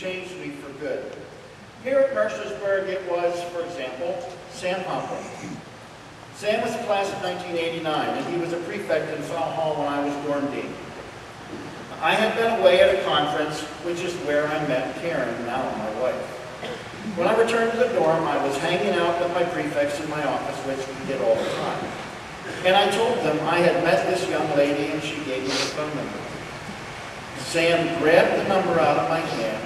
changed me for good. Here at Mercersburg, it was, for example, Sam Hopper. Sam was the class of 1989, and he was a prefect in Fowl Hall when I was dorm dean. I had been away at a conference, which is where I met Karen, now my wife. When I returned to the dorm, I was hanging out with my prefects in my office, which we did all the time. And I told them I had met this young lady, and she gave me the phone number. Sam grabbed the number out of my hand,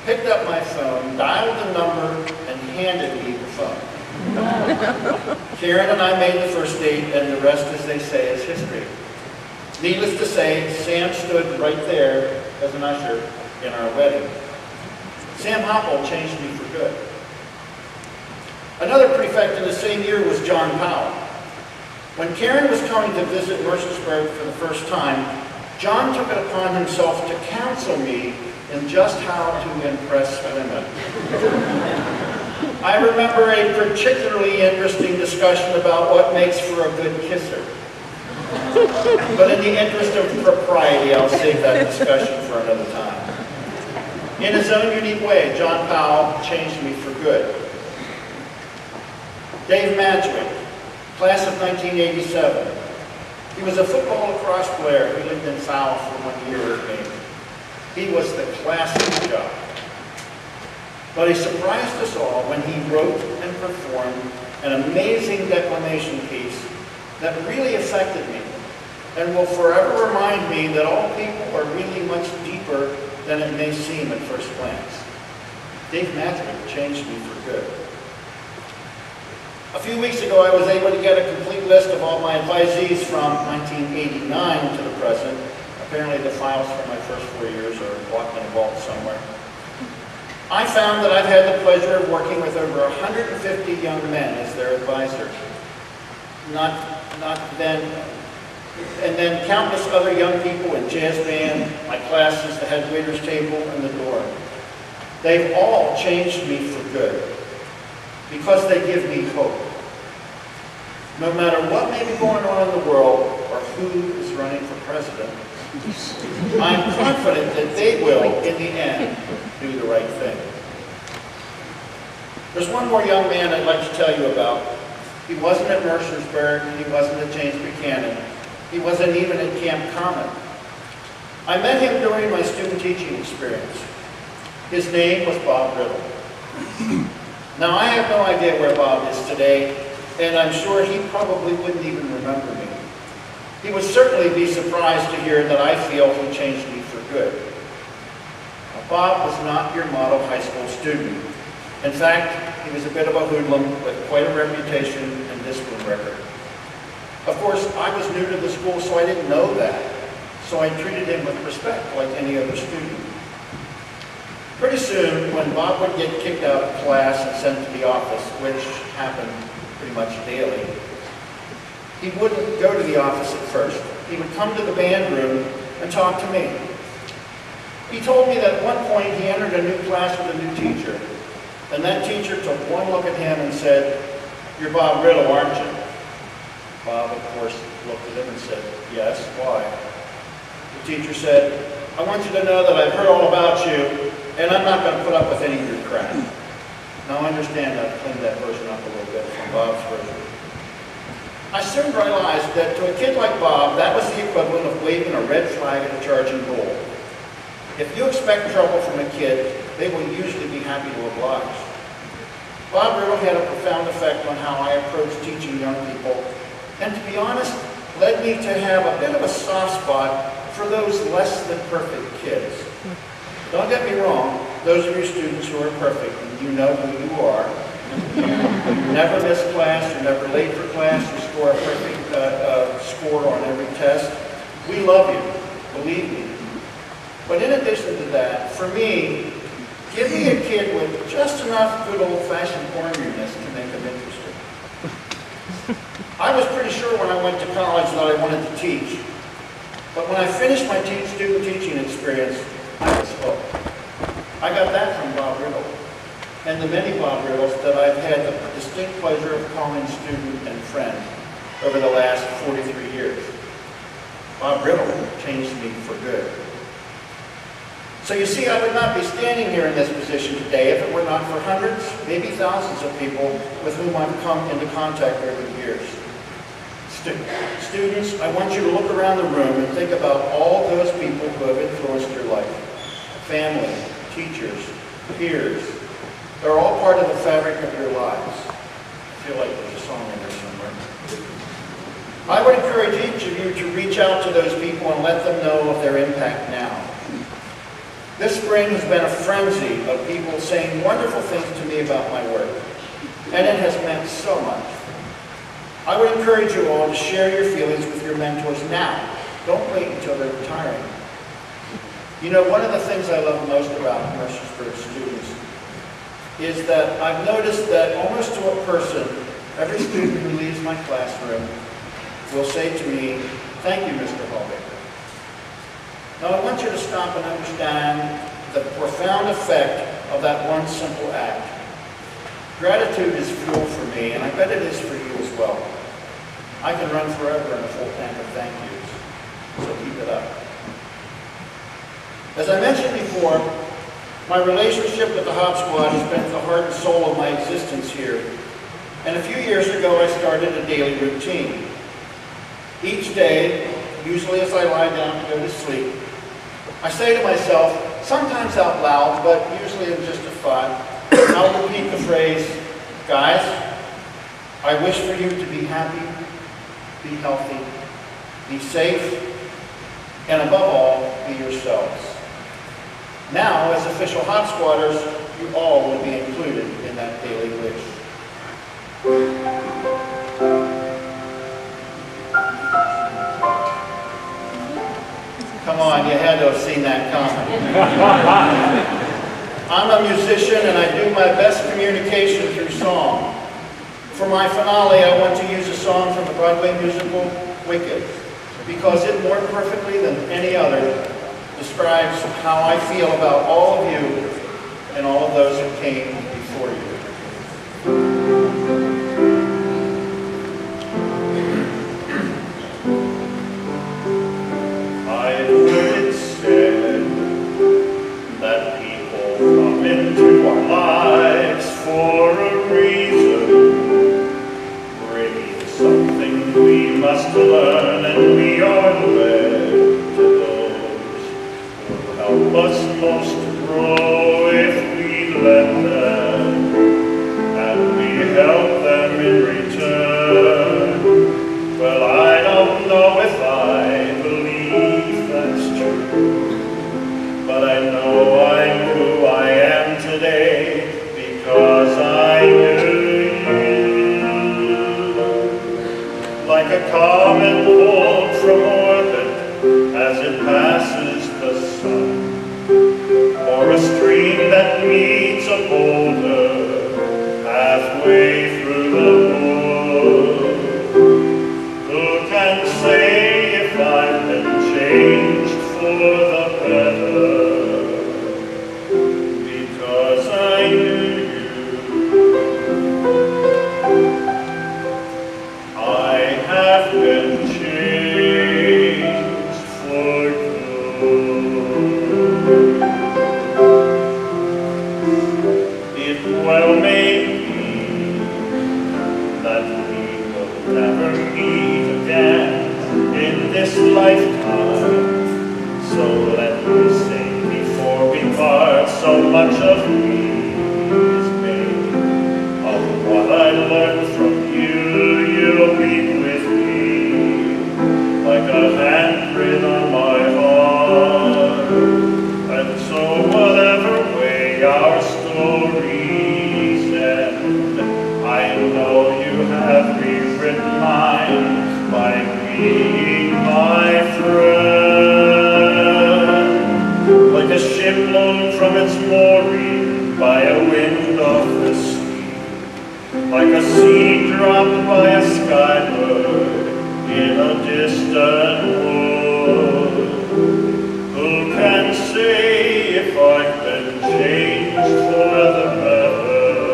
picked up my phone, dialed the number, and handed me the phone. Karen and I made the first date, and the rest, as they say, is history. Needless to say, Sam stood right there as an usher in our wedding. Sam Hopple changed me for good. Another prefect in the same year was John Powell. When Karen was coming to visit Mercersburg for the first time, John took it upon himself to counsel me in just how to impress women. I remember a particularly interesting discussion about what makes for a good kisser. But in the interest of propriety, I'll save that discussion for another time. In his own unique way, John Powell changed me for good. Dave Madgwick, class of 1987. He was a football lacrosse player who lived in South for 1 year with me. He was the class of the job. But he surprised us all when he wrote and performed an amazing declamation piece that really affected me and will forever remind me that all people are really much deeper than it may seem at first glance. Dave Madgwick changed me for good. A few weeks ago, I was able to get a complete list of all my advisees from 1989 to the present. Apparently the files from my first 4 years are locked in a vault somewhere. I found that I've had the pleasure of working with over 150 young men as their advisor. And then countless other young people in jazz band, my classes, the head waiter's table, and the door. They've all changed me for good because they give me hope. No matter what may be going on in the world or who is running for president, I'm confident that they will, in the end, do the right thing. There's one more young man I'd like to tell you about. He wasn't at Mercersburg, he wasn't at James Buchanan, he wasn't even at Camp Common. I met him during my student teaching experience. His name was Bob Riddle. Now, I have no idea where Bob is today, and I'm sure he probably wouldn't even remember me. He would certainly be surprised to hear that I feel he changed me for good. Now, Bob was not your model high school student. In fact, he was a bit of a hoodlum with quite a reputation and discipline record. Of course, I was new to the school, so I didn't know that. So I treated him with respect like any other student. Pretty soon, when Bob would get kicked out of class and sent to the office, which happened pretty much daily, he wouldn't go to the office at first. He would come to the band room and talk to me. He told me that at one point he entered a new class with a new teacher, and that teacher took one look at him and said, "You're Bob Riddle, aren't you?" Bob, of course, looked at him and said, "Yes, why?" The teacher said, "I want you to know that I've heard all about you, and I'm not going to put up with any of your crap." Now, I understand I've cleaned that version up a little bit from Bob's version. I soon realized that to a kid like Bob, that was the equivalent of waving a red flag at a charging bull. If you expect trouble from a kid, they will usually be happy to oblige. Bob Riddle had a profound effect on how I approach teaching young people, and to be honest, led me to have a bit of a soft spot for those less than perfect kids. Don't get me wrong, those of you students who are perfect, and you know who you are. You never miss class, you're never late for class, you score a perfect score on every test. We love you, believe me. But in addition to that, for me, give me a kid with just enough good old-fashioned orneriness to make them interesting. I was pretty sure when I went to college that I wanted to teach, but when I finished my student teaching experience, I was hooked. I got that from Bob Riddle, and the many Bob Riddles that I've had the distinct pleasure of calling student and friend over the last 43 years. Bob Riddle changed me for good. So you see, I would not be standing here in this position today if it were not for hundreds, maybe thousands of people with whom I've come into contact over the years. Students, I want you to look around the room and think about all those people who have influenced your life. Family, teachers, peers. They're all part of the fabric of your lives. I feel like there's a song in there somewhere. I would encourage each of you to reach out to those people and let them know of their impact now. This spring has been a frenzy of people saying wonderful things to me about my work, and it has meant so much. I would encourage you all to share your feelings with your mentors now. Don't wait until they're retiring. You know, one of the things I love most about Mercersburg students is that I've noticed that almost to a person, every student who leaves my classroom will say to me, "Thank you, Mr. Hallbaker." Now I want you to stop and understand the profound effect of that one simple act. Gratitude is fuel for me, and I bet it is for you as well. I can run forever in a full tank of thank yous, so keep it up. As I mentioned before, my relationship with the Hop Squad has been the heart and soul of my existence here. And a few years ago, I started a daily routine. Each day, usually as I lie down to go to sleep, I say to myself, sometimes out loud, but usually in just a thought, I'll repeat the phrase, "Guys, I wish for you to be happy, be healthy, be safe, and above all, be yourselves." Now, as official Hop Squatters, you all will be included in that daily wish. Come on, you had to have seen that coming. I'm a musician and I do my best communication through song. For my finale, I want to use a song from the Broadway musical Wicked, because it more perfectly than any other describes how I feel about all of you and all of those who came before you. I've heard it said that people come into our lives for a reason, bringing something we must learn, and we are led to those who help us most to grow if we let them, and we help them in return. Well, I don't know if I believe that's true, but I know I'm who I am today because I knew you. Like a comet pulled from orbit as it passes the sun, or a stream that meets a boulder halfway through the wood. Who can say if I've been changed for the better? Because I knew you. I have been changed for good. It well may be that we will never meet again in this lifetime. So let me say before we part, so much of me is made of what I learned from you. You'll be with me like a handprint on my heart. And so whatever way our stories end, I know you have rewritten mine by being my friend. Like a ship blown from its mooring by a wind off the sea, like a seed dropped by a skybird in a distant wood. Who can say if I've been changed for the better?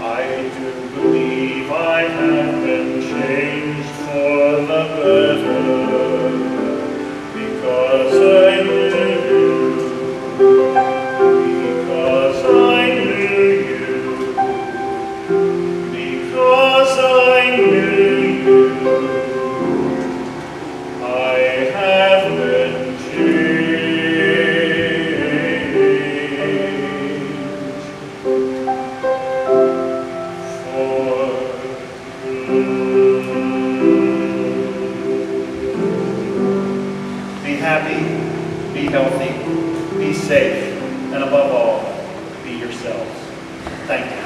I do believe I have been changed for the better, because I knew you. Be happy, be healthy, be safe, and above all, be yourselves. Thank you.